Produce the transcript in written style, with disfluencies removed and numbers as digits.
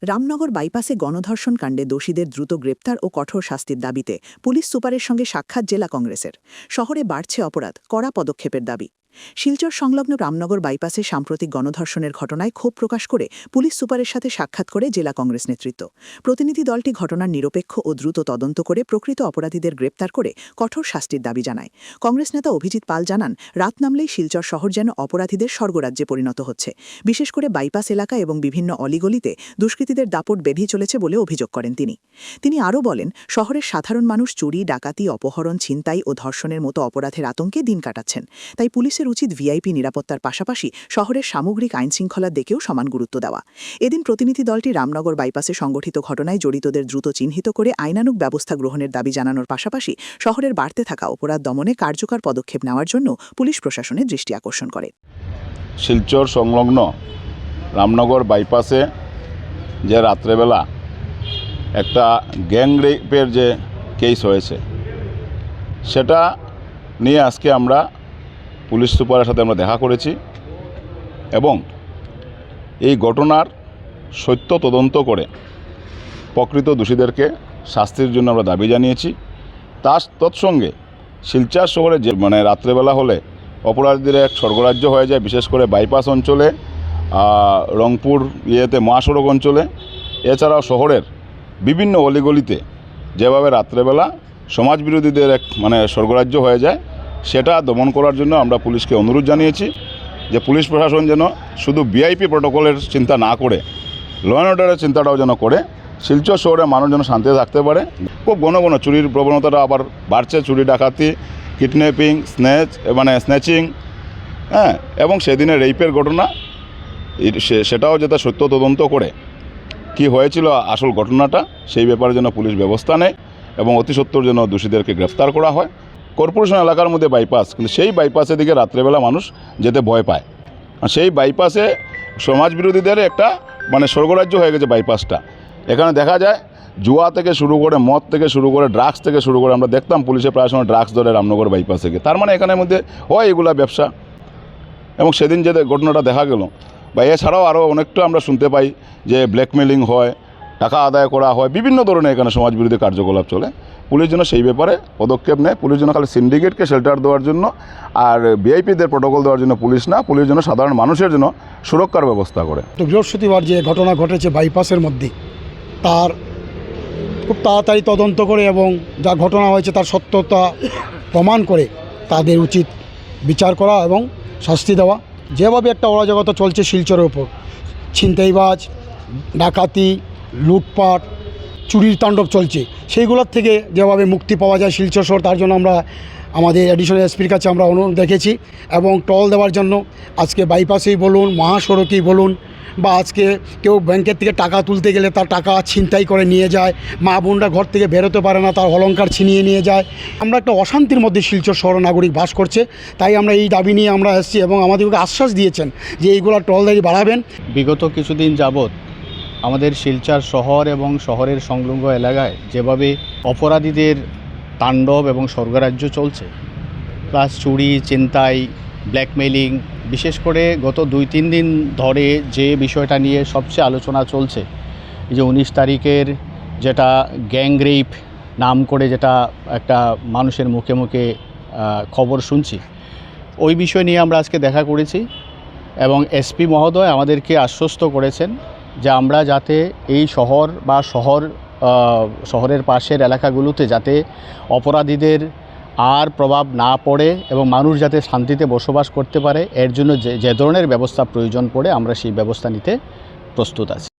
রামনগর বাইপাসে গণধর্ষণ কাণ্ডে দোষীদের দ্রুত গ্রেপ্তার ও কঠোর শাস্তির দাবিতে পুলিশ সুপারের সঙ্গে সাক্ষাৎ জেলা কংগ্রেসের। শহরে বাড়ছে অপরাধ, কড়া পদক্ষেপের দাবি। শিলচর সংলগ্ন রামনগর বাইপাসে সাম্প্রতিক গণধর্ষণের ঘটনায় ক্ষোভ প্রকাশ করে পুলিশ সুপারের সাথে সাক্ষাৎ করে জেলা কংগ্রেস নেতৃত্ব। প্রতিনিধি দলটি ঘটনার নিরপেক্ষ ও দ্রুত তদন্ত করে প্রকৃত অপরাধীদের গ্রেপ্তার করে কঠোর শাস্তির দাবি জানায়। কংগ্রেস নেতা অভিজিৎ পাল জানান, রাত নামলেই শিলচর শহর যেন অপরাধীদের স্বর্গরাজ্যে পরিণত হচ্ছে। বিশেষ করে বাইপাস এলাকা এবং বিভিন্ন অলিগলিতে দুষ্কৃতীদের দাপট বেঁধে চলেছে বলে অভিযোগ করেন তিনি আরও বলেন, শহরের সাধারণ মানুষ চুরি, ডাকাতি, অপহরণ, ছিনতাই ও ধর্ষণের মতো অপরাধের আতঙ্কে দিন কাটাচ্ছেন। তাই পুলিশের উচিত ভিআইপি নিরাপত্তার পাশাপাশি শহরের সামগ্রিক আইনশৃঙ্খলার দিকেও সমান গুরুত্ব দেওয়া। এদিন প্রতিনিধি দলটি রামনগর বাইপাসে সংগঠিত ঘটনায় জড়িতদের দ্রুত চিহ্নিত করে আইনানুগ ব্যবস্থা গ্রহণের দাবি জানানোর পাশাপাশি শহরের বাড়তে থাকা অপরাধ দমনে কার্যকর পদক্ষেপ নেওয়ার জন্য পুলিশ প্রশাসনের দৃষ্টি আকর্ষণ করে। শিলচর সংলগ্ন রামনগর বাইপাসে যে রাত্রেবেলা একটা গ্যাং রেপের যে কেস হয়েছে, সেটা নিয়ে আজকে আমরা পুলিশ সুপারের সাথে আমরা দেখা করেছি এবং এই ঘটনার সত্য তদন্ত করে প্রকৃত দোষীদেরকে শাস্তির জন্য আমরা দাবি জানিয়েছি। তৎসঙ্গে শিলচর শহরে যে রাত্রেবেলা হলে অপরাধীদের এক স্বর্গরাজ্য হয়ে যায়, বিশেষ করে বাইপাস অঞ্চলে, রংপুর মহাসড়ক অঞ্চলে, এছাড়াও শহরের বিভিন্ন অলিগলিতে যেভাবে রাত্রেবেলা সমাজবিরোধীদের এক স্বর্গরাজ্য হয়ে যায়, সেটা দমন করার জন্য আমরা পুলিশকে অনুরোধ জানিয়েছি যে পুলিশ প্রশাসন যেন শুধু ভিআইপি প্রটোকলের চিন্তা না করে ল অ্যান্ড অর্ডারের চিন্তাটাও যেন করে শিলচর শহরে মানুষ যেন শান্তিতে থাকতে পারে। খুব ঘন ঘন চুরির প্রবণতাটা আবার বাড়ছে, চুরি, ডাকাতি, কিডন্যাপিং, স্ন্যাচিং, এবং সেদিনের রেপের ঘটনা, সেটাও যাতে সত্য তদন্ত করে কি হয়েছিল আসল ঘটনাটা, সেই ব্যাপারে যেন পুলিশ ব্যবস্থা নেয় এবং অতি সত্বর যেন দোষীদেরকে গ্রেফতার করা হয়। কর্পোরেশন এলাকার মধ্যে বাইপাস, কিন্তু সেই বাইপাসের দিকে রাত্রেবেলা মানুষ যেতে ভয় পায়। সেই বাইপাসে সমাজবিরোধীদের একটা স্বর্গরাজ্য হয়ে গেছে বাইপাসটা। এখানে দেখা যায় জুয়া থেকে শুরু করে, মদ থেকে শুরু করে, ড্রাগস থেকে শুরু করে, আমরা দেখতাম পুলিশে প্রায় সময় ড্রাগস ধরে রামনগর বাইপাস থেকে। তার এখানের মধ্যে হয় এগুলা ব্যবসা। এবং সেদিন যে ঘটনাটা দেখা গেল, বা এছাড়াও আরও অনেকটা আমরা শুনতে পাই যে ব্ল্যাকমেলিং হয়, টাকা আদায় করা হয়, বিভিন্ন ধরনের এখানে সমাজবিরোধী কার্যকলাপ চলে। পুলিশ যেন সেই ব্যাপারে পদক্ষেপ নেয়। পুলিশ যেন খালি সিন্ডিকেটকে শেল্টার দেওয়ার জন্য আর ভিআইপিদের প্রোটোকল দেওয়ার জন্য পুলিশ না, পুলিশ যেন সাধারণ মানুষের জন্য সুরক্ষার ব্যবস্থা করে। তো বৃহস্পতিবার যে ঘটনা ঘটেছে বাইপাসের মধ্যে, তার খুব তাড়াতাড়ি তদন্ত করে এবং যা ঘটনা হয়েছে তার সত্যতা প্রমাণ করে তাদের উচিত বিচার করা এবং শাস্তি দেওয়া। যেভাবে একটা অরাজকতা চলছে শিলচরের ওপর, ছিনতাইবাজ, ডাকাতি, লুটপাট, চুরির তাণ্ডব চলছে, সেইগুলোর থেকে যেভাবে মুক্তি পাওয়া যায় শিলচর শহর, তার জন্য আমরা আমাদের অ্যাডিশনাল এসপির কাছে আমরা অনুরোধ রেখেছি এবং টল দেওয়ার জন্য আজকে বাইপাসেই বলুন, মহাসড়কেই বলুন, বা আজকে কেউ ব্যাংকের থেকে টাকা তুলতে গেলে তার টাকা ছিনতাই করে নিয়ে যায়, মা বোনরা ঘর থেকে বেরোতে পারে না, তার অলংকার ছিনিয়ে নিয়ে যায়। আমরা একটা অশান্তির মধ্যে শিলচর শহর নাগরিক বাস করছে, তাই আমরা এই দাবি নিয়ে আমরা এসেছি এবং আমাদেরকে আশ্বাস দিয়েছেন যে এইগুলো টলদারি বাড়াবেন। বিগত কিছুদিন যাবৎ আমাদের শিলচর শহর এবং শহরের সংলগ্ন এলাকায় যেভাবে অপরাধীদের তাণ্ডব এবং স্বর্গরাজ্য চলছে, প্লাস চুরি, ছিনতাই, ব্ল্যাকমেলিং, বিশেষ করে গত 2-3 দিন ধরে যে বিষয়টা নিয়ে সবচেয়ে আলোচনা চলছে, এই যে 19 তারিখের যেটা গ্যাং রেপ নাম করে যেটা একটা মানুষের মুখে মুখে খবর শুনছি, ওই বিষয় নিয়ে আমরা আজকে দেখা করেছি এবং এসপি মহোদয় আমাদেরকে আশ্বস্ত করেছেন যে আমরা যাতে এই শহর বা শহরের পাশের এলাকাগুলোতে যাতে অপরাধীদের আর প্রভাব না পড়ে এবং মানুষ যাতে শান্তিতে বসবাস করতে পারে, এর জন্য যে ধরনের ব্যবস্থা প্রয়োজন পড়ে আমরা সেই ব্যবস্থা নিতে প্রস্তুত আছি।